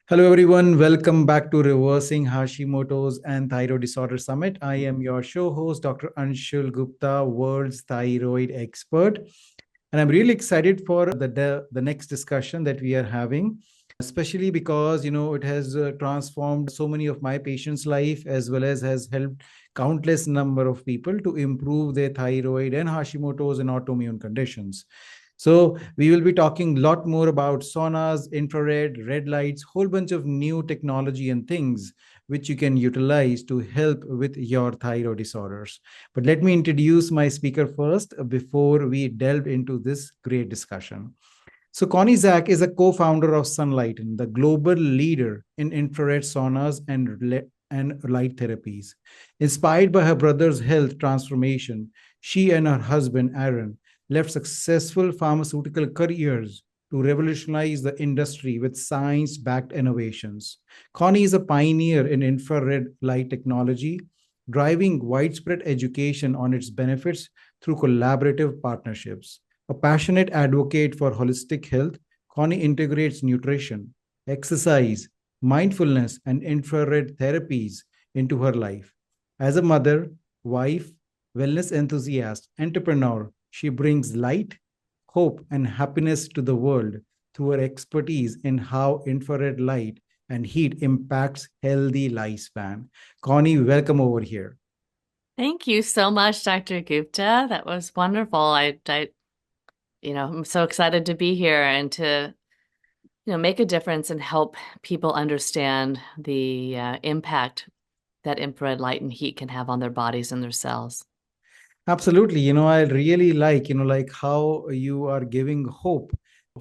Hello, everyone. Welcome back to Reversing Hashimoto's and Thyroid Disorder Summit. I am your show host, Dr. Anshul Gupta, world's thyroid expert. And I'm really excited for the next discussion that we are having, especially because, it has transformed so many of my patients' life as well as has helped countless number of people to improve their thyroid and Hashimoto's and autoimmune conditions. So we will be talking a lot more about saunas, infrared, red lights, whole bunch of new technology and things which you can utilize to help with your thyroid disorders. But let me introduce my speaker first before we delve into this great discussion. So Connie Zack is a co-founder of Sunlighten, the global leader in infrared saunas and light therapies. Inspired by her brother's health transformation, she and her husband Aaron left successful pharmaceutical careers to revolutionize the industry with science-backed innovations. Connie is a pioneer in infrared light technology, driving widespread education on its benefits through collaborative partnerships. A passionate advocate for holistic health, Connie integrates nutrition, exercise, mindfulness, and infrared therapies into her life. As a mother, wife, wellness enthusiast, entrepreneur, she brings light, hope, and happiness to the world through her expertise in how infrared light and heat impacts healthy lifespan. Connie, welcome over here. Thank you so much, Dr. Gupta. That was wonderful. I'm so excited to be here and to, make a difference and help people understand the impact that infrared light and heat can have on their bodies and their cells. Absolutely. I really like how you are giving hope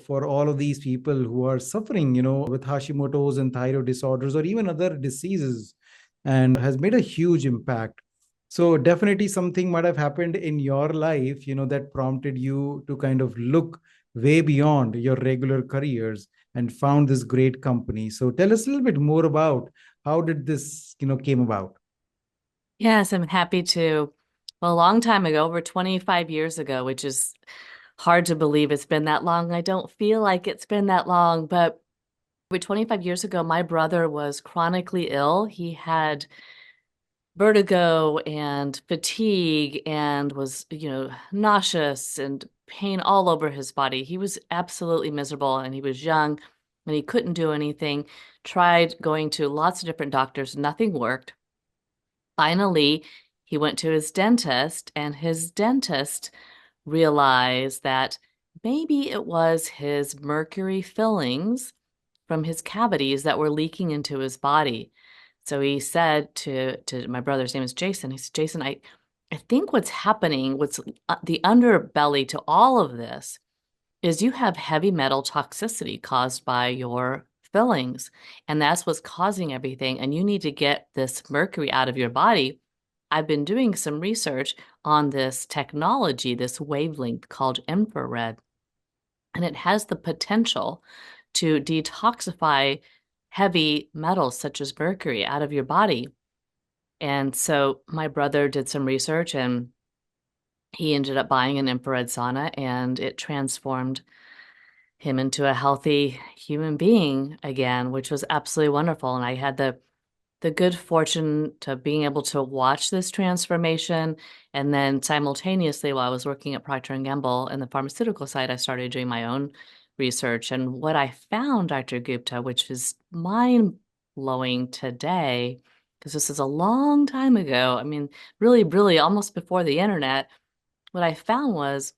for all of these people who are suffering, with Hashimoto's and thyroid disorders or even other diseases and has made a huge impact. So definitely something might have happened in your life, that prompted you to kind of look way beyond your regular careers and found this great company. So tell us a little bit more about how did this, came about? Yes, I'm happy to. Well, a long time ago, over 25 years ago, which is hard to believe it's been that long. I don't feel like it's been that long, but over 25 years ago, my brother was chronically ill. He had vertigo and fatigue and was, nauseous and pain all over his body. He was absolutely miserable and he was young and he couldn't do anything. Tried going to lots of different doctors, nothing worked. Finally, he went to his dentist and his dentist realized that maybe it was his mercury fillings from his cavities that were leaking into his body. So he said to my brother's name is Jason. He said, Jason, I think what's happening, what's the underbelly to all of this is you have heavy metal toxicity caused by your fillings, and that's what's causing everything. And you need to get this mercury out of your body. I've been doing some research on this technology, this wavelength called infrared, and it has the potential to detoxify heavy metals such as mercury out of your body. And so my brother did some research and he ended up buying an infrared sauna and it transformed him into a healthy human being again, which was absolutely wonderful. And I had the good fortune to being able to watch this transformation. And then simultaneously, while I was working at Procter& and Gamble in the pharmaceutical side, I started doing my own research. And what I found, Dr. Gupta, which is mind blowing today, because this is a long time ago. I mean, really, really almost before the internet, what I found was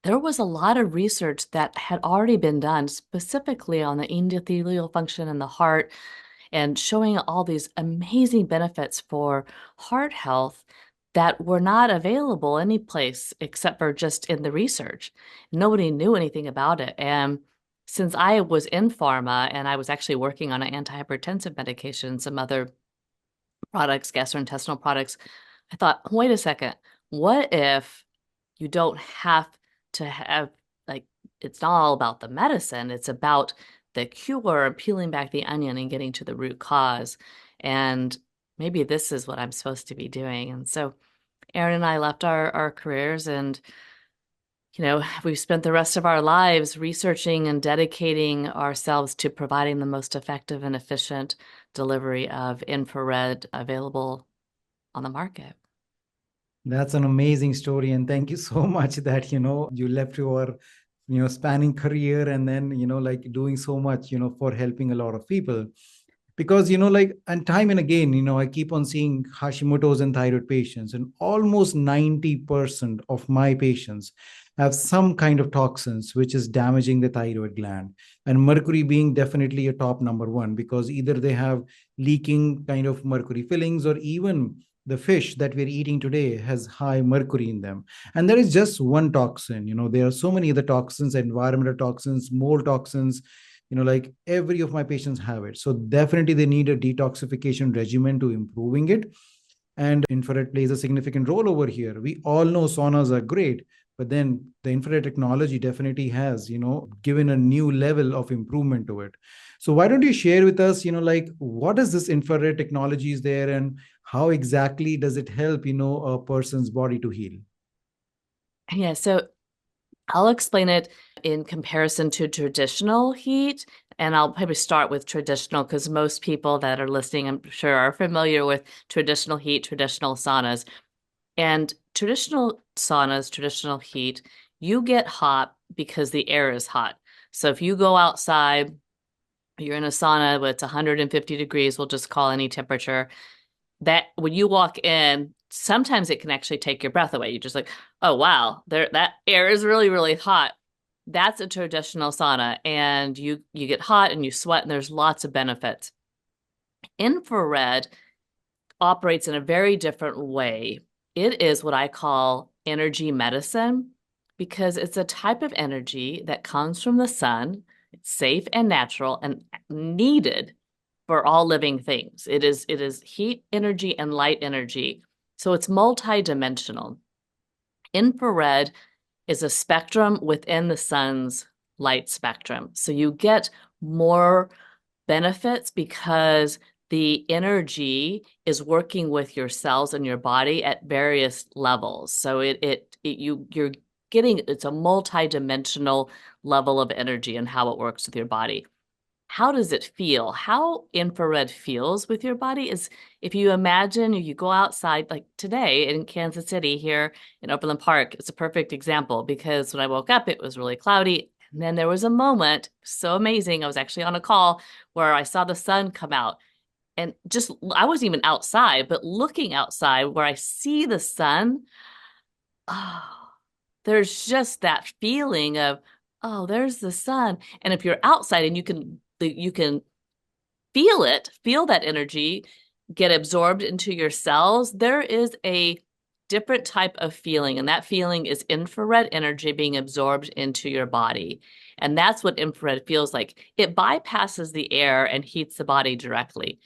there was a lot of research that had already been done specifically on the endothelial function in the heart and showing all these amazing benefits for heart health that were not available any place except for just in the research. Nobody knew anything about it. And since I was in pharma and I was actually working on an antihypertensive medication, some other products, gastrointestinal products, I thought, wait a second, what if you don't have to have, like, it's not all about the medicine, it's about the cure, peeling back the onion and getting to the root cause. And maybe this is what I'm supposed to be doing. And so Aaron and I left our careers and we've spent the rest of our lives researching and dedicating ourselves to providing the most effective and efficient delivery of infrared available on the market. That's an amazing story. And thank you so much that, you left your, spanning career and then, like doing so much, for helping a lot of people. Because, like, and time and again, I keep on seeing Hashimoto's and thyroid patients, and almost 90% of my patients have some kind of toxins which is damaging the thyroid gland. And mercury being definitely a top number one, because either they have leaking kind of mercury fillings, or even the fish that we're eating today has high mercury in them. And there is just one toxin. There are so many other toxins, environmental toxins, mold toxins, like every of my patients have it. So definitely they need a detoxification regimen to improving it. And infrared plays a significant role over here. We all know saunas are great, but then the infrared technology definitely has, given a new level of improvement to it. So why don't you share with us, like what is this infrared technology is there, and how exactly does it help, a person's body to heal? Yeah, so I'll explain it in comparison to traditional heat, and I'll probably start with traditional because most people that are listening, I'm sure, are familiar with traditional heat, traditional saunas. And traditional saunas, traditional heat, you get hot because the air is hot. So if you go outside, you're in a sauna, but it's 150 degrees, we'll just call any temperature, that when you walk in, sometimes it can actually take your breath away. You're just like, oh, wow, that air is really, really hot. That's a traditional sauna. And you get hot and you sweat, and there's lots of benefits. Infrared operates in a very different way. It is what I call energy medicine because it's a type of energy that comes from the sun. It's safe and natural and needed for all living things. It is heat energy and light energy. So it's multidimensional. Infrared is a spectrum within the sun's light spectrum. So you get more benefits because the energy is working with your cells and your body at various levels. So you're getting, it's a multi-dimensional level of energy and how it works with your body. How does it feel? How infrared feels with your body is if you imagine you go outside, like today in Kansas City here in Overland Park, it's a perfect example because when I woke up, it was really cloudy. And then there was a moment, so amazing. I was actually on a call where I saw the sun come out. And just, I wasn't even outside, but looking outside where I see the sun, oh, there's just that feeling of, oh, there's the sun. And if you're outside and you can feel it, feel that energy get absorbed into your cells, there is a different type of feeling. And that feeling is infrared energy being absorbed into your body. And that's what infrared feels like. It bypasses the air and heats the body directly.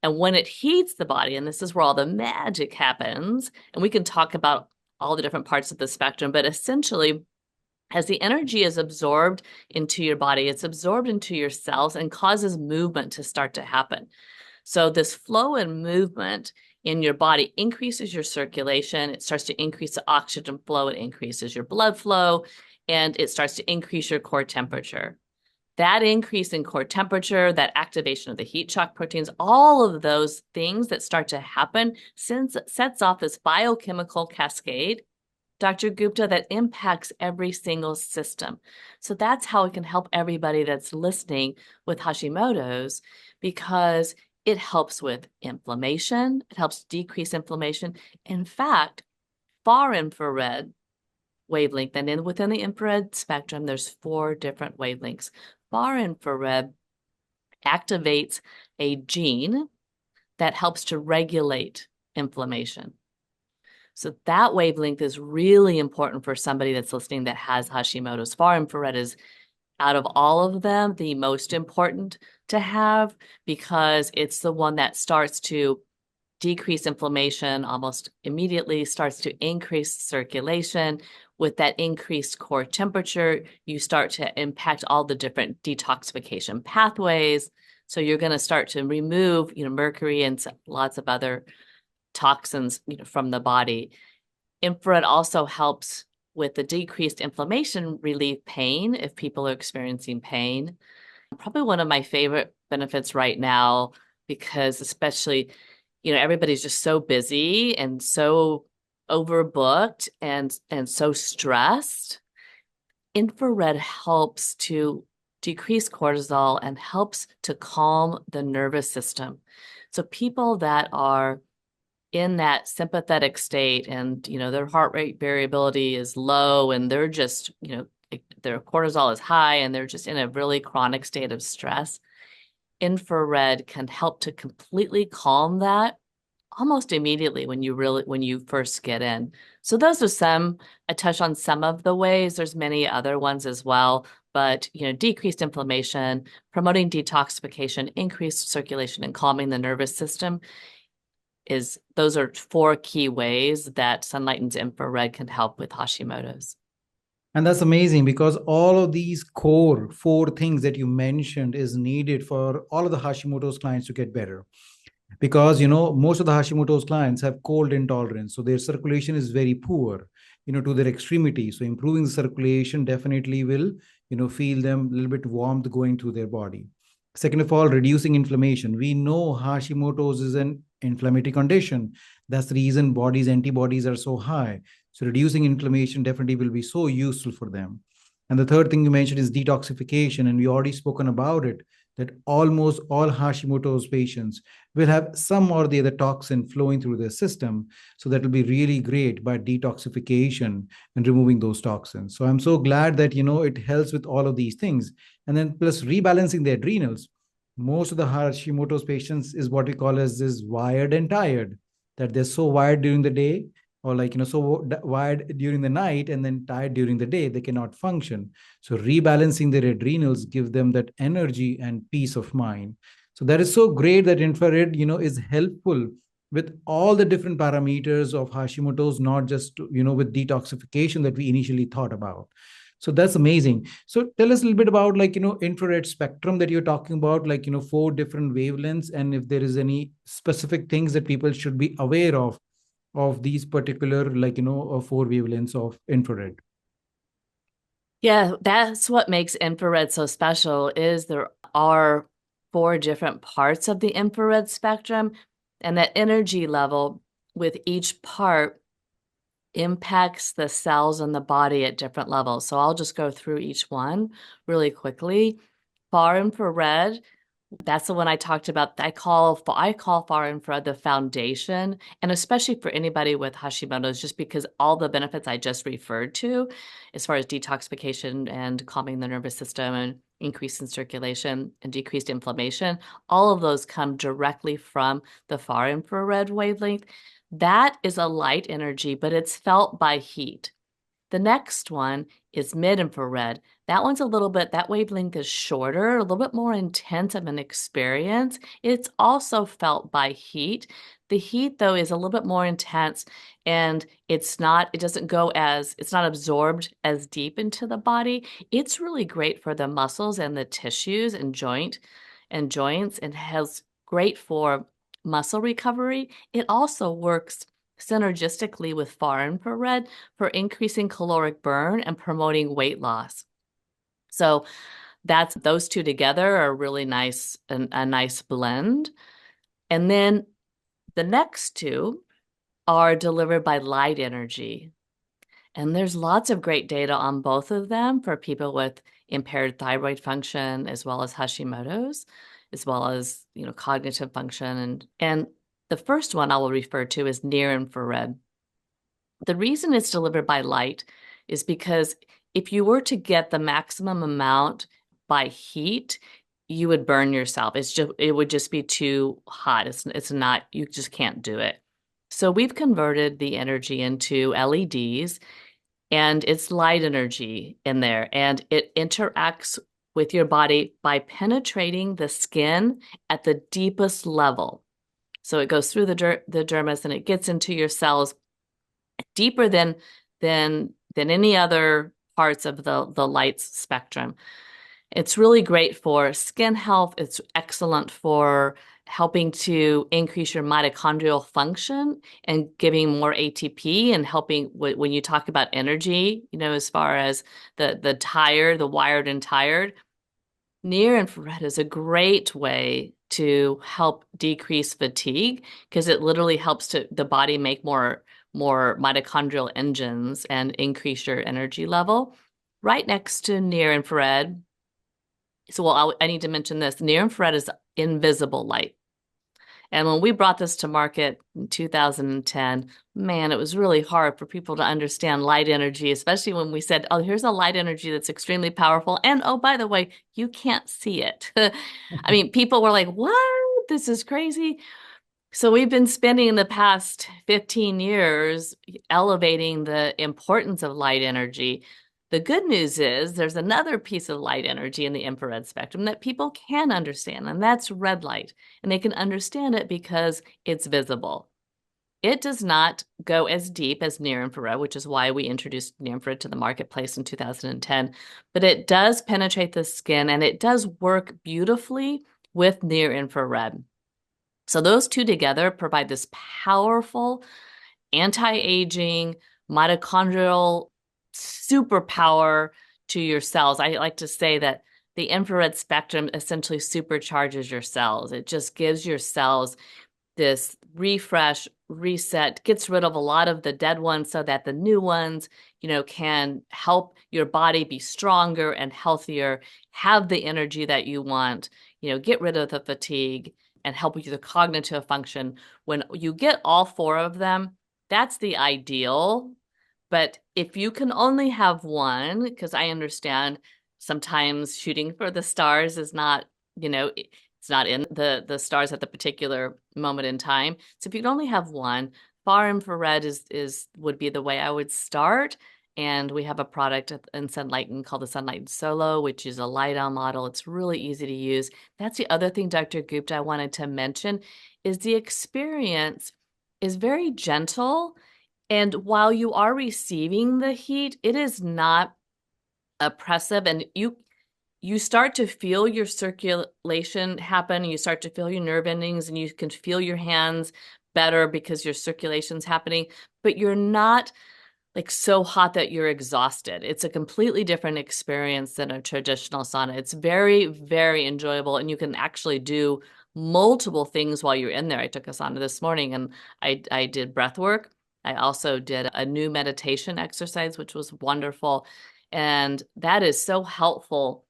And when it heats the body, and this is where all the magic happens, and we can talk about all the different parts of the spectrum, but essentially, as the energy is absorbed into your body, it's absorbed into your cells and causes movement to start to happen. So this flow and movement in your body increases your circulation. It starts to increase the oxygen flow. It increases your blood flow, and it starts to increase your core temperature. That increase in core temperature, that activation of the heat shock proteins, all of those things that start to happen sets off this biochemical cascade, Dr. Gupta, that impacts every single system. So that's how it can help everybody that's listening with Hashimoto's, because it helps with inflammation. It helps decrease inflammation. In fact, far infrared wavelength, and then within the infrared spectrum, there's 4 different wavelengths. Far infrared activates a gene that helps to regulate inflammation. So that wavelength is really important for somebody that's listening that has Hashimoto's. Far infrared is, out of all of them, the most important to have because it's the one that starts to decrease inflammation almost immediately, starts to increase circulation. With that increased core temperature, you start to impact all the different detoxification pathways. So you're going to start to remove, mercury and lots of other toxins, from the body. Infrared also helps with the decreased inflammation, relieve pain if people are experiencing pain. Probably one of my favorite benefits right now, because especially, everybody's just so busy and so overbooked and so stressed. Infrared helps to decrease cortisol and helps to calm the nervous system. So people that are in that sympathetic state and, their heart rate variability is low and they're just, their cortisol is high and they're just in a really chronic state of stress, infrared can help to completely calm that almost immediately when you first get in. So those are I touch on some of the ways. There's many other ones as well, but decreased inflammation, promoting detoxification, increased circulation, and calming the nervous system those are 4 key ways that Sunlighten's infrared can help with Hashimoto's. And that's amazing because all of these core 4 things that you mentioned is needed for all of the Hashimoto's clients to get better. Because most of the Hashimoto's clients have cold intolerance, so their circulation is very poor, to their extremity. So improving the circulation definitely will feel them a little bit warmth going through their body. Second of all, reducing inflammation. We know Hashimoto's is an inflammatory condition. That's the reason body's antibodies are so high. So reducing inflammation definitely will be so useful for them. And the third thing you mentioned is detoxification, and we already spoken about it, that almost all Hashimoto's patients will have some or the other toxin flowing through their system. So that will be really great by detoxification and removing those toxins. So I'm so glad that, it helps with all of these things. And then plus rebalancing the adrenals. Most of the Hashimoto's patients is what we call as this wired and tired, that they're so wired during the day or so wired during the night and then tired during the day, they cannot function. So rebalancing their adrenals give them that energy and peace of mind. So that is so great that infrared is helpful with all the different parameters of Hashimoto's, not just with detoxification that we initially thought about. So that's amazing. So tell us a little bit about infrared spectrum that you're talking about, 4 different wavelengths, and if there is any specific things that people should be aware of these particular 4 wavelengths of infrared. Yeah, that's what makes infrared so special is there are 4 different parts of the infrared spectrum, and that energy level with each part impacts the cells in the body at different levels. So I'll just go through each one really quickly. Far infrared, that's the one I talked about. I call far infrared the foundation, and especially for anybody with Hashimoto's, just because all the benefits I just referred to, as far as detoxification and calming the nervous system and increase in circulation and decreased inflammation, all of those come directly from the far infrared wavelength. That is a light energy, but it's felt by heat. The next one is mid-infrared. That wavelength is shorter, a little bit more intense of an experience. It's also felt by heat. The heat, though, is a little bit more intense, and it's not absorbed as deep into the body. It's really great for the muscles and the tissues and joints, and has great for muscle recovery. It also works synergistically with far infrared for increasing caloric burn and promoting weight loss. So those 2 together are really nice, and a nice blend. And then the next 2 are delivered by light energy. And there's lots of great data on both of them for people with impaired thyroid function, as well as Hashimoto's, as well as, cognitive function. And the first one I will refer to is near infrared. The reason it's delivered by light is because if you were to get the maximum amount by heat, you would burn yourself. It would just be too hot. It's not, you just can't do it. So we've converted the energy into LEDs, and it's light energy in there, and it interacts with your body by penetrating the skin at the deepest level. So it goes through the dermis and it gets into your cells deeper than any other parts of the light spectrum. It's really great for skin health. It's excellent for helping to increase your mitochondrial function and giving more ATP and helping when you talk about energy, as far as the wired and tired, near infrared is a great way to help decrease fatigue because it literally helps the body make more mitochondrial engines and increase your energy level. Right next to near infrared. So, I need to mention this. Near infrared is invisible light. And when we brought this to market in 2010, man, it was really hard for people to understand light energy, especially when we said, oh, here's a light energy that's extremely powerful. And oh, by the way, you can't see it. I mean, people were like, what? This is crazy. So we've been spending the past 15 years elevating the importance of light energy. The good news is there's another piece of light energy in the infrared spectrum that people can understand, and that's red light. And they can understand it because it's visible. It does not go as deep as near infrared, which is why we introduced near infrared to the marketplace in 2010. But it does penetrate the skin, and it does work beautifully with near infrared. So those two together provide this powerful anti-aging mitochondrial superpower to your cells. I like to say that the infrared spectrum essentially supercharges your cells. It just gives your cells this refresh, reset, gets rid of a lot of the dead ones so that the new ones, can help your body be stronger and healthier, have the energy that you want, get rid of the fatigue and help with your cognitive function. When you get all four of them, that's the ideal. But if you can only have one, because I understand sometimes shooting for the stars is not, it's not in the stars at the particular moment in time. So if you can only have one, far infrared would be the way I would start. And we have a product in Sunlighten called the Sunlighten Solo, which is a light-on model. It's really easy to use. That's the other thing, Dr. Gupta, I wanted to mention, is the experience is very gentle. And while you are receiving the heat, it is not oppressive. And you start to feel your circulation happen. You start to feel your nerve endings, and you can feel your hands better because your circulation's happening. But you're not like so hot that you're exhausted. It's a completely different experience than a traditional sauna. It's very, very enjoyable, and you can actually do multiple things while you're in there. I took a sauna this morning, and I did breath work. I also did a new meditation exercise, which was wonderful. And that is so helpful,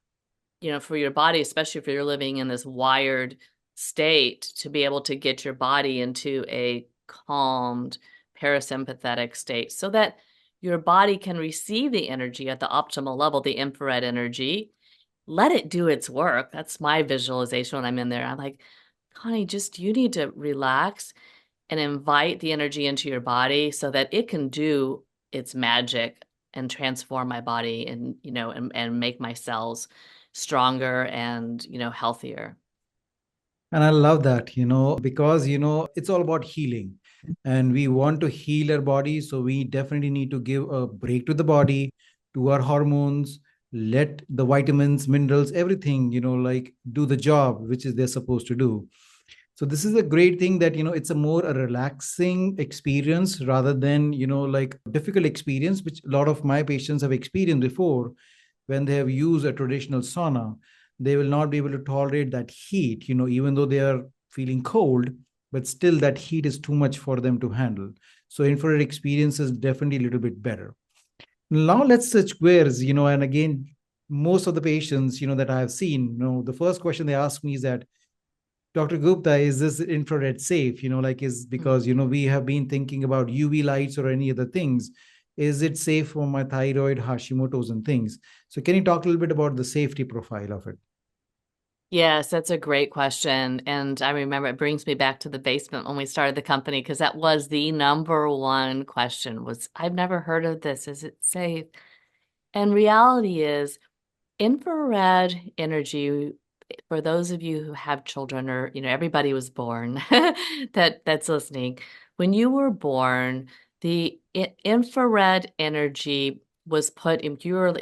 for your body, especially if you're living in this wired state, to be able to get your body into a calmed parasympathetic state so that your body can receive the energy at the optimal level, the infrared energy. Let it do its work. That's my visualization when I'm in there. I'm like, Connie, you need to relax and invite the energy into your body so that it can do its magic and transform my body and, and make my cells stronger and, healthier. And I love that, because, it's all about healing and we want to heal our body. So we definitely need to give a break to the body, to our hormones, let the vitamins, minerals, everything, like do the job, which is they're supposed to do. So this is a great thing that, it's a relaxing experience rather than, like difficult experience, which a lot of my patients have experienced before when they have used a traditional sauna. They will not be able to tolerate that heat, even though they are feeling cold, but still that heat is too much for them to handle. So infrared experience is definitely a little bit better. Now let's switch gears, and again, most of the patients, that I have seen, the first question they ask me is that, Dr. Gupta, is this infrared safe? Is because, we have been thinking about UV lights or any other things. Is it safe for my thyroid, Hashimoto's and things? So can you talk a little bit about the safety profile of it? Yes, that's a great question. And I remember it brings me back to the basement when we started the company, because that was the number one question was, I've never heard of this. Is it safe? And reality is infrared energy, for those of you who have children or, everybody was born that's listening. When you were born, the infrared energy was put in, you were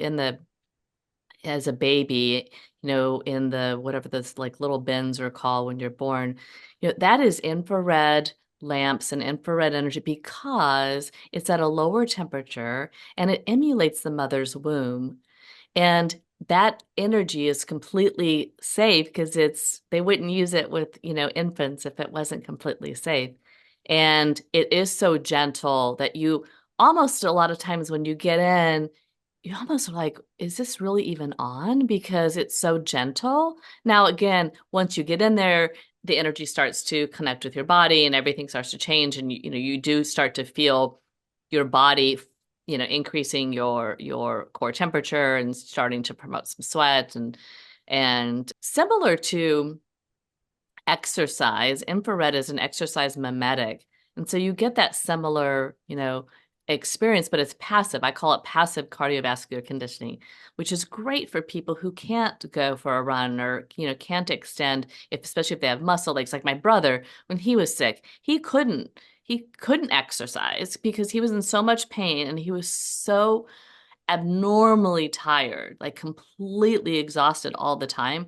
as a baby, in the whatever those like little bins are called when you're born, that is infrared lamps and infrared energy because it's at a lower temperature and it emulates the mother's womb. And that energy is completely safe because they wouldn't use it with, infants if it wasn't completely safe. And it is so gentle that you almost a lot of times when you get in, you almost are like, is this really even on? Because it's so gentle. Now, again, once you get in there, the energy starts to connect with your body and everything starts to change. And you do start to feel your body, increasing your core temperature and starting to promote some sweat and similar to exercise, infrared is an exercise mimetic. And so you get that similar, experience, but it's passive. I call it passive cardiovascular conditioning, which is great for people who can't go for a run or, can't extend, especially if they have muscle aches. Like my brother, when he was sick, he couldn't exercise because he was in so much pain and he was so abnormally tired, like completely exhausted all the time,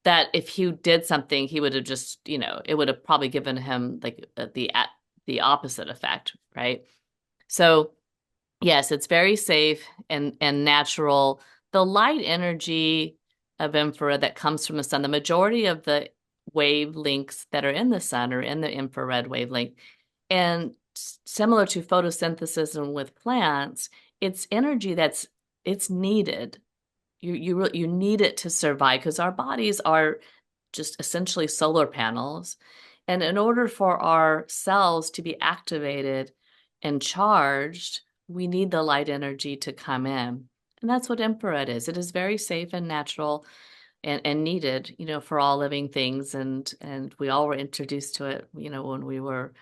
that if he did something, he would have just, it would have probably given him like the opposite effect, right? So yes, it's very safe and natural. The light energy of infrared that comes from the sun, the majority of the wavelengths that are in the sun are in the infrared wavelength. And similar to photosynthesis and with plants, it's energy it's needed. You need it to survive because our bodies are just essentially solar panels. And in order for our cells to be activated and charged, we need the light energy to come in. And that's what infrared is. It is very safe and natural and needed, for all living things. And we all were introduced to it, when we were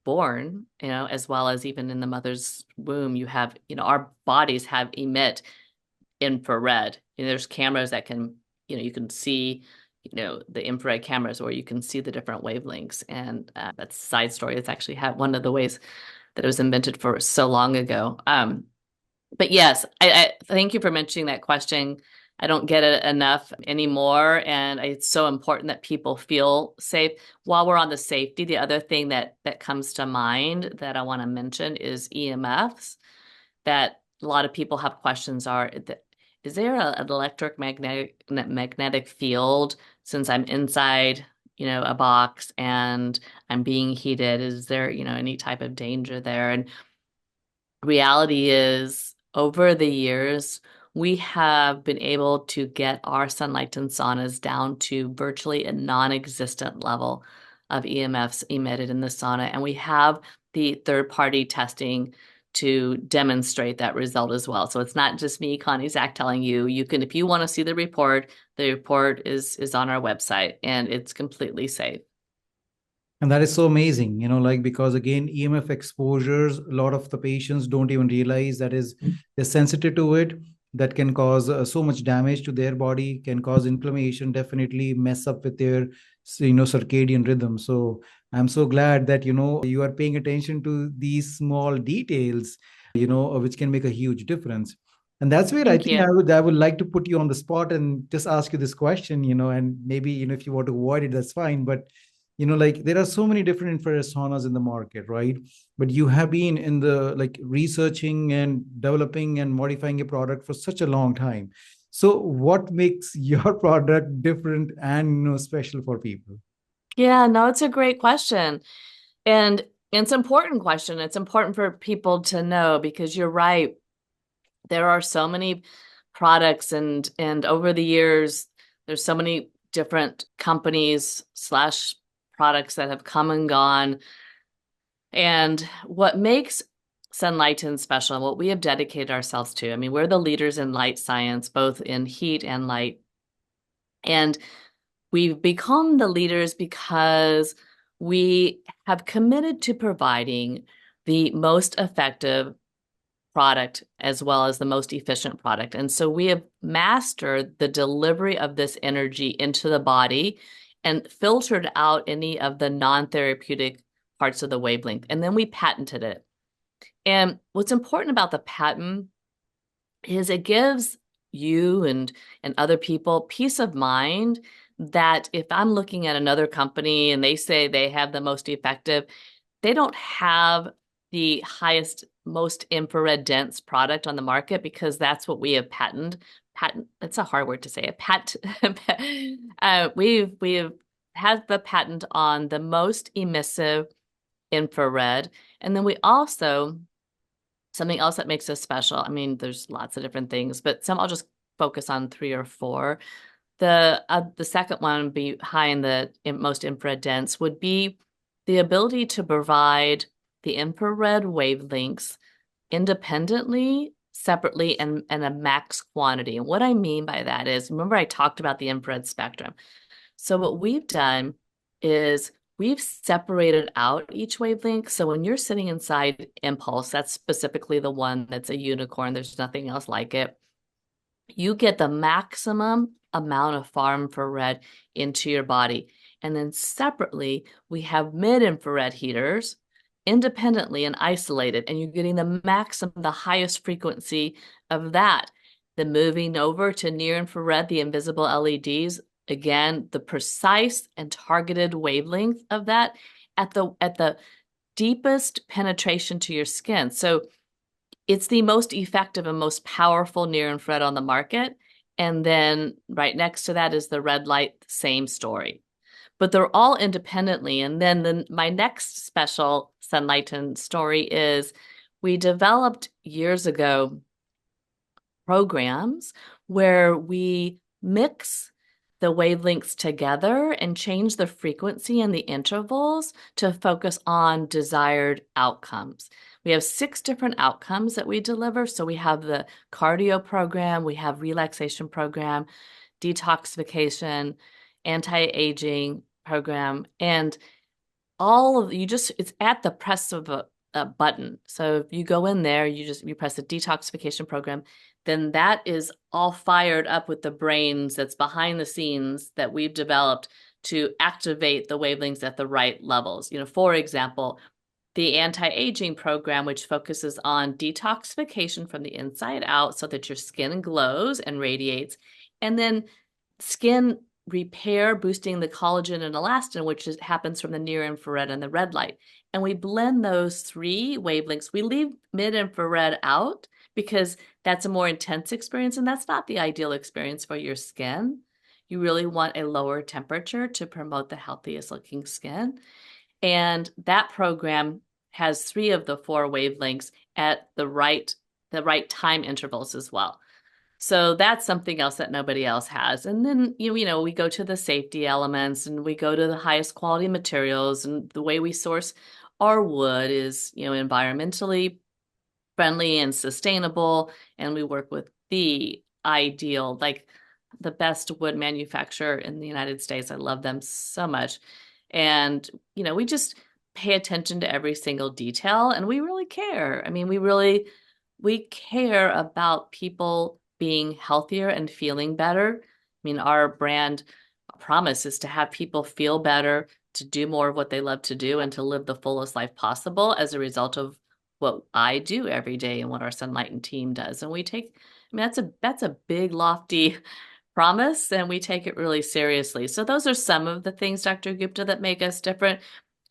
born, as well as even in the mother's womb, you have, our bodies emit infrared. There's cameras that can, you can see, the infrared cameras where you can see the different wavelengths. And that's a side story. It's actually one of the ways that it was invented for so long ago. But yes, I thank you for mentioning that question. I don't get it enough anymore. And it's so important that people feel safe. While we're on the safety, the other thing that comes to mind that I want to mention is EMFs, that a lot of people have questions are, is there an electromagnetic field since I'm inside, a box and I'm being heated? Is there, any type of danger there? And reality is, over the years, we have been able to get our Sunlighten saunas down to virtually a non-existent level of EMFs emitted in the sauna. And we have the third-party testing to demonstrate that result as well. So it's not just me, Connie Zack, telling you. You can, if you want to see the report is on our website and it's completely safe. And that is so amazing, like because again, EMF exposures, a lot of the patients don't even realize that is they're sensitive to it. That can cause so much damage to their body, can cause inflammation, definitely mess up with their, circadian rhythm. So I'm so glad that, you are paying attention to these small details, which can make a huge difference. And that's where I Thank think you. I would like to put you on the spot and just ask you this question, and maybe, if you want to avoid it, that's fine. But like there are so many different infrared saunas in the market, right? But you have been in the like researching and developing and modifying a product for such a long time. So what makes your product different and special for people? Yeah, no, it's a great question. And it's an important question. It's important for people to know because you're right. There are so many products and over the years, there's so many different companies slash products that have come and gone. And what makes Sunlighten special and what we have dedicated ourselves to, I mean, we're the leaders in light science, both in heat and light. And we've become the leaders because we have committed to providing the most effective product as well as the most efficient product. And so we have mastered the delivery of this energy into the body and filtered out any of the non-therapeutic parts of the wavelength. And then we patented it. And what's important about the patent is it gives you and other people peace of mind that if I'm looking at another company and they say they have the most effective, they don't have the highest, most infrared dense product on the market because that's what we have patent. It's a hard word to say. We've had the patent on the most emissive infrared, and then we also something else that makes us special. I mean, there's lots of different things, but I'll just focus on three or four. The second one be high in the most infrared dense would be the ability to provide the infrared wavelengths independently, separately, and a max quantity. And what I mean by that is, remember I talked about the infrared spectrum. So what we've done is we've separated out each wavelength. So when you're sitting inside Impulse, that's specifically the one that's a unicorn, there's nothing else like it. You get the maximum amount of far infrared into your body. And then separately, we have mid-infrared heaters independently and isolated, and you're getting the maximum, the highest frequency of that. Then moving over to near infrared, the invisible LEDs, again, the precise and targeted wavelength of that at the deepest penetration to your skin. So it's the most effective and most powerful near infrared on the market. And then right next to that is the red light, same story. But they're all independently. And then my next special Sunlighten story is we developed years ago programs where we mix the wavelengths together and change the frequency and the intervals to focus on desired outcomes. We have 6 different outcomes that we deliver. So we have the cardio program, we have relaxation program, detoxification, anti-aging program, and all of it's at the press of a button. So if you go in there, you press the detoxification program, then that is all fired up with the brains that's behind the scenes that we've developed to activate the wavelengths at the right levels. For example, the anti-aging program, which focuses on detoxification from the inside out so that your skin glows and radiates, and then skin repair, boosting the collagen and elastin, which happens from the near infrared and the red light. And we blend those 3 wavelengths. We leave mid-infrared out because that's a more intense experience, and that's not the ideal experience for your skin. You really want a lower temperature to promote the healthiest looking skin. And that program has 3 of the 4 wavelengths at the right time intervals as well. So that's something else that nobody else has. And then, we go to the safety elements and we go to the highest quality materials, and the way we source our wood is, environmentally friendly and sustainable. And we work with the ideal, like the best wood manufacturer in the United States. I love them so much. And, we just pay attention to every single detail, and we really care. I mean, we care about people being healthier and feeling better. I mean, our brand promise is to have people feel better, to do more of what they love to do, and to live the fullest life possible as a result of what I do every day and what our Sunlighten team does. And that's a big, lofty promise, and we take it really seriously. So those are some of the things, Dr. Gupta, that make us different.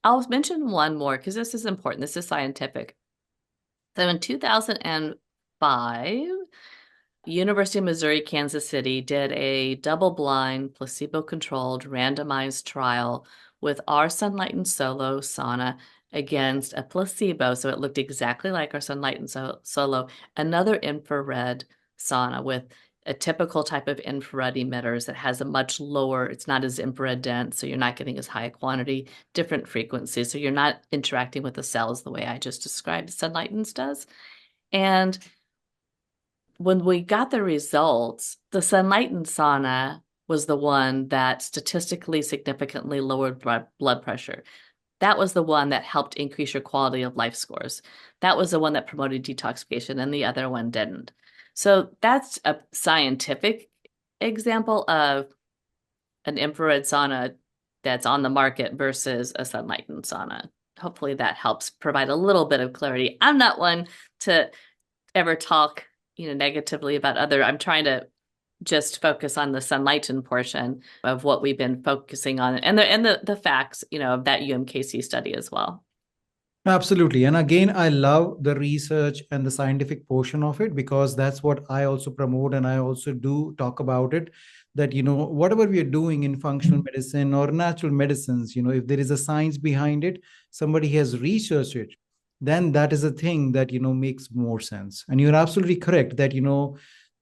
I'll mention one more because this is important. This is scientific. So in 2005, University of Missouri, Kansas City did a double-blind, placebo-controlled, randomized trial with our Sunlighten Solo sauna against a placebo. So it looked exactly like our Sunlighten Solo, another infrared sauna with a typical type of infrared emitters that has a much lower, it's not as infrared dense, so you're not getting as high a quantity, different frequencies. So you're not interacting with the cells the way I just described Sunlighten's does. And when we got the results, the Sunlighten sauna was the one that statistically significantly lowered blood pressure. That was the one that helped increase your quality of life scores. That was the one that promoted detoxification, and the other one didn't. So that's a scientific example of an infrared sauna that's on the market versus a Sunlighten sauna. Hopefully that helps provide a little bit of clarity. I'm not one to ever talk, negatively about other. I'm trying to just focus on the Sunlighten portion of what we've been focusing on, and the facts, of that UMKC study as well. Absolutely. And again, I love the research and the scientific portion of it, because that's what I also promote. And I also do talk about it, that, whatever we are doing in functional medicine or natural medicines, if there is a science behind it, somebody has researched it, then that is a thing that, makes more sense. And you're absolutely correct that,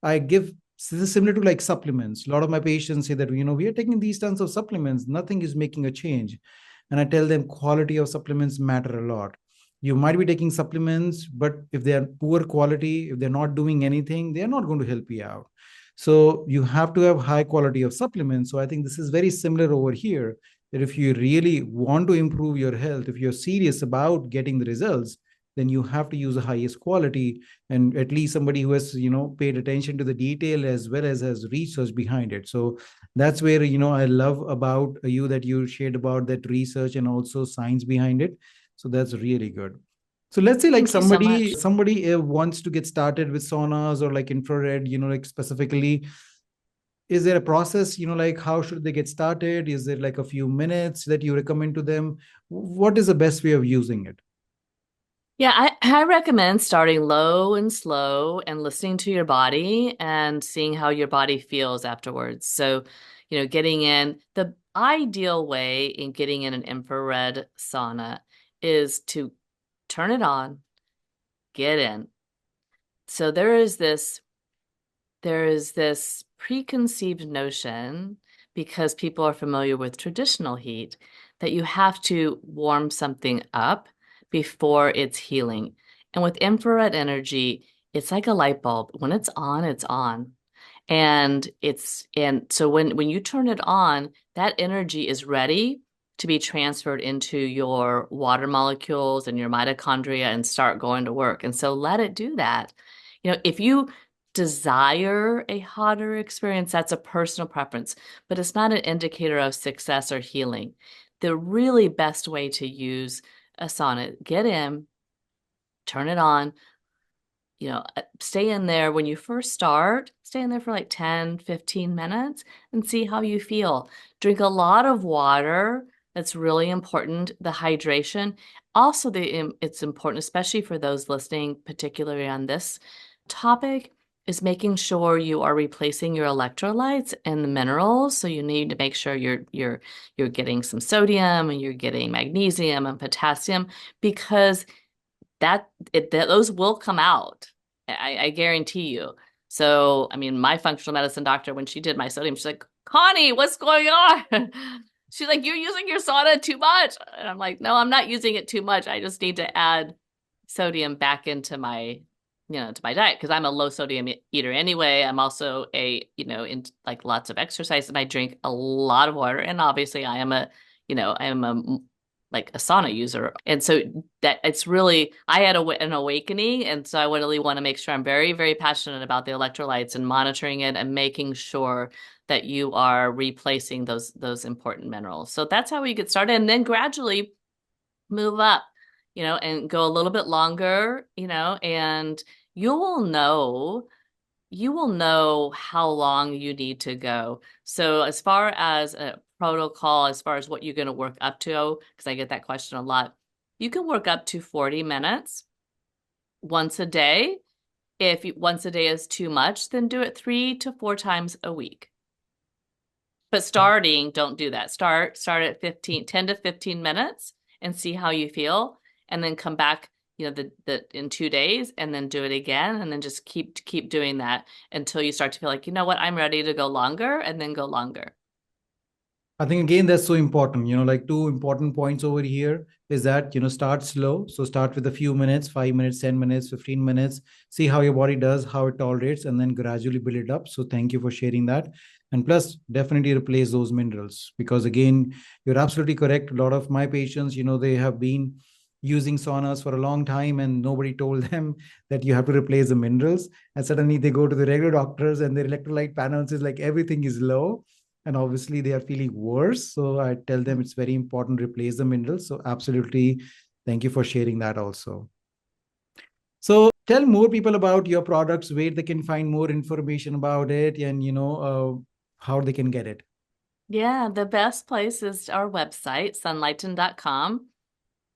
I give, this is similar to like supplements. A lot of my patients say that, we are taking these tons of supplements, nothing is making a change. And I tell them quality of supplements matter a lot. You might be taking supplements, but if they are poor quality, if they're not doing anything, they're not going to help you out. So you have to have high quality of supplements. So I think this is very similar over here, that if you really want to improve your health, if you're serious about getting the results, then you have to use the highest quality, and at least somebody who has paid attention to the detail as well as has research behind it. So that's where I love about you, that you shared about that research and also science behind it. So that's really good. So let's say like Thank you so much. somebody wants to get started with saunas or like infrared, like specifically, is there a process, like how should they get started? Is there like a few minutes that you recommend to them? What is the best way of using it? Yeah, I recommend starting low and slow and listening to your body and seeing how your body feels afterwards. So, getting in the ideal way in getting in an infrared sauna is to turn it on, get in. So there is this preconceived notion, because people are familiar with traditional heat, that you have to warm something up before it's healing. And with infrared energy, it's like a light bulb. When it's on, it's on. And so when you turn it on, that energy is ready to be transferred into your water molecules and your mitochondria and start going to work. And so let it do that. If you desire a hotter experience, that's a personal preference, but it's not an indicator of success or healing. The really best way to use a sauna, get in, turn it on, stay in there. When you first start, stay in there for like 10, 15 minutes and see how you feel. Drink a lot of water. That's really important. The hydration. Also, it's important, especially for those listening, particularly on this topic, is making sure you are replacing your electrolytes and the minerals. So you need to make sure you're getting some sodium and you're getting magnesium and potassium, because those will come out. I guarantee you. So, I mean, my functional medicine doctor, when she did my sodium, she's like, Connie, what's going on? She's like, you're using your sauna too much. And I'm like, no, I'm not using it too much. I just need to add sodium back into my to my diet, because I'm a low sodium eater anyway. I'm also in like lots of exercise, and I drink a lot of water. And obviously I am a like a sauna user. And so that it's really, I had an awakening. And so I really want to make sure I'm very, very passionate about the electrolytes and monitoring it and making sure that you are replacing those important minerals. So that's how we get started. And then gradually move up, and go a little bit longer, and you will know how long you need to go. So as far as a protocol, as far as what you're going to work up to, because I get that question a lot, you can work up to 40 minutes once a day. If once a day is too much, then do it 3 to 4 times a week. But don't do that. Start at 10 to 15 minutes and see how you feel, and then come back, in 2 days, and then do it again, and then just keep doing that until you start to feel like, you know what, I'm ready to go longer, and then go longer. I think again that's so important. Like two important points over here is that start slow. So start with a few minutes, 5 minutes, 10 minutes, 15 minutes. See how your body does, how it tolerates, and then gradually build it up. So thank you for sharing that. And plus, definitely replace those minerals, because again, you're absolutely correct. A lot of my patients, they have been using saunas for a long time, and nobody told them that you have to replace the minerals. And suddenly they go to the regular doctors, and their electrolyte panels is like everything is low, and obviously they are feeling worse. So I tell them it's very important to replace the minerals. So absolutely, thank you for sharing that also. So tell more people about your products, where they can find more information about it, and how they can get it. Yeah, the best place is our website, sunlighten.com,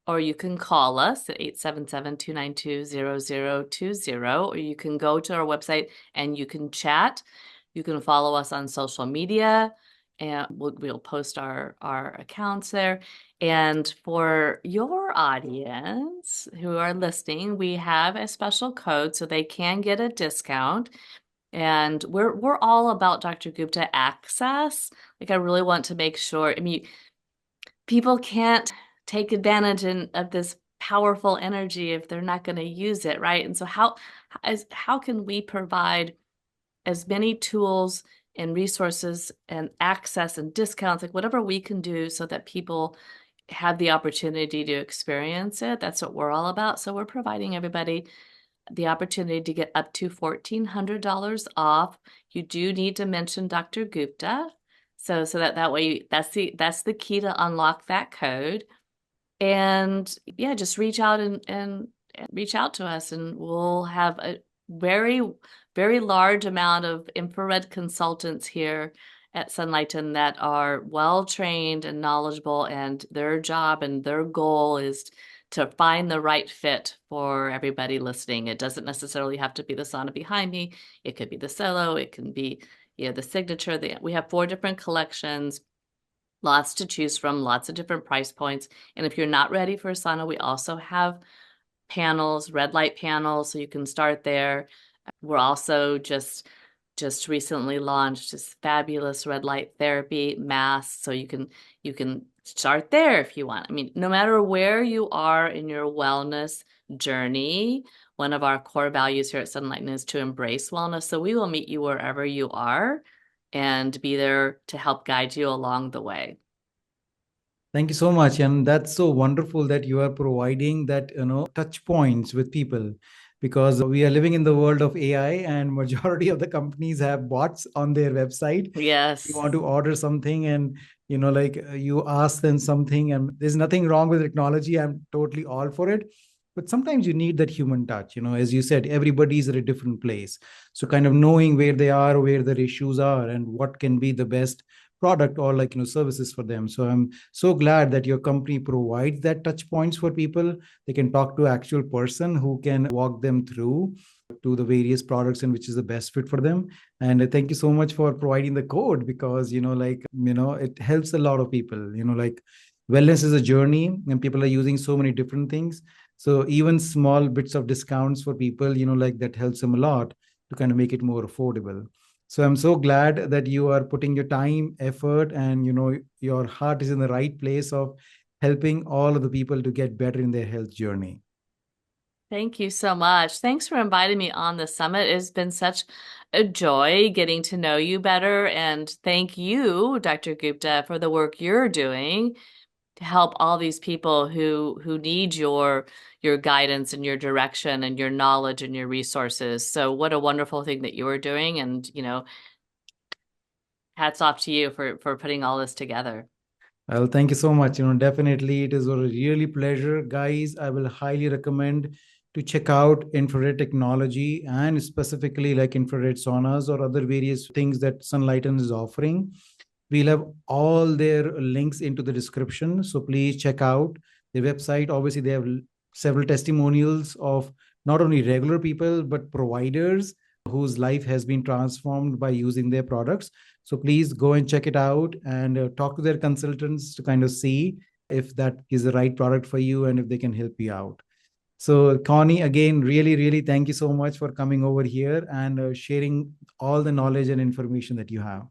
or you can call us at 877-292-0020, or you can go to our website and you can chat. You can follow us on social media, and we'll post our accounts there. And for your audience who are listening, we have a special code so they can get a discount. And we're all about Dr. Gupta access. Like, I really want to make sure, I mean, people can't take advantage of this powerful energy if they're not going to use it, right? And so how can we provide as many tools and resources and access and discounts, like whatever we can do, so that people have the opportunity to experience it? That's what we're all about. So we're providing everybody the opportunity to get up to $1,400 off. You do need to mention Dr. Gupta. So that way, that's the key to unlock that code. And yeah, just reach out and reach out to us, and we'll have a very, very large amount of infrared consultants here at Sunlighten that are well trained and knowledgeable, and their job and their goal is to find the right fit for everybody listening. It doesn't necessarily have to be the sauna behind me. It could be the solo. It can be, the signature. We have 4 different collections, lots to choose from, lots of different price points. And if you're not ready for a sauna, we also have panels, red light panels, so you can start there. We're also just recently launched this fabulous red light therapy mask, so you can start there if you want. I mean, no matter where you are in your wellness journey, one of our core values here at Sunlighten is to embrace wellness. So we will meet you wherever you are and be there to help guide you along the way. Thank you so much. And that's so wonderful that you are providing that, touch points with people, because we are living in the world of AI, and majority of the companies have bots on their website. Yes. You want to order something, and, you ask them something, and there's nothing wrong with technology. I'm totally all for it. But sometimes you need that human touch, as you said, everybody's at a different place. So kind of knowing where they are, where their issues are, and what can be the best product or services for them. So I'm so glad that your company provides that touch points for people. They can talk to actual person who can walk them through to the various products and which is the best fit for them. And thank you so much for providing the code, because it helps a lot of people. Wellness is a journey, and people are using so many different things. So even small bits of discounts for people, that helps them a lot to kind of make it more affordable. So I'm so glad that you are putting your time, effort, and your heart is in the right place of helping all of the people to get better in their health journey. Thank you so much. Thanks for inviting me on the summit. It's been such a joy getting to know you better. And thank you, Dr. Gupta, for the work you're doing to help all these people who need your guidance and your direction and your knowledge and your resources. So what a wonderful thing that you are doing. And, hats off to you for putting all this together. Well, thank you so much. Definitely it is a really pleasure. Guys, I will highly recommend to check out infrared technology, and specifically like infrared saunas or other various things that Sunlighten is offering. We'll have all their links into the description. So please check out their website. Obviously, they have several testimonials of not only regular people, but providers whose life has been transformed by using their products. So please go and check it out, and talk to their consultants to kind of see if that is the right product for you and if they can help you out. So Connie, again, really, really thank you so much for coming over here and sharing all the knowledge and information that you have.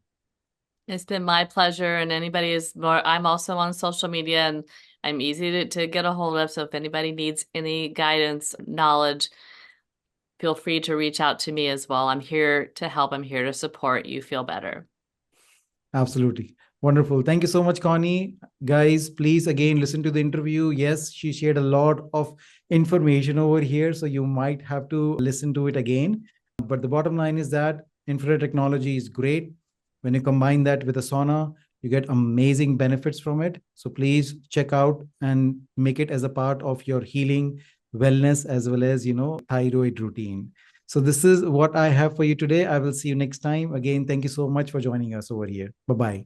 It's been my pleasure. And anybody is more, I'm also on social media, and I'm easy to get a hold of. So if anybody needs any guidance, knowledge, feel free to reach out to me as well. I'm here to help. I'm here to support you feel better. Absolutely. Wonderful. Thank you so much, Connie. Guys, please again listen to the interview. Yes, she shared a lot of information over here, so you might have to listen to it again. But the bottom line is that infrared technology is great. When you combine that with a sauna, you get amazing benefits from it. So please check out and make it as a part of your healing wellness as well as, thyroid routine. So this is what I have for you today. I will see you next time. Again, thank you so much for joining us over here. Bye-bye.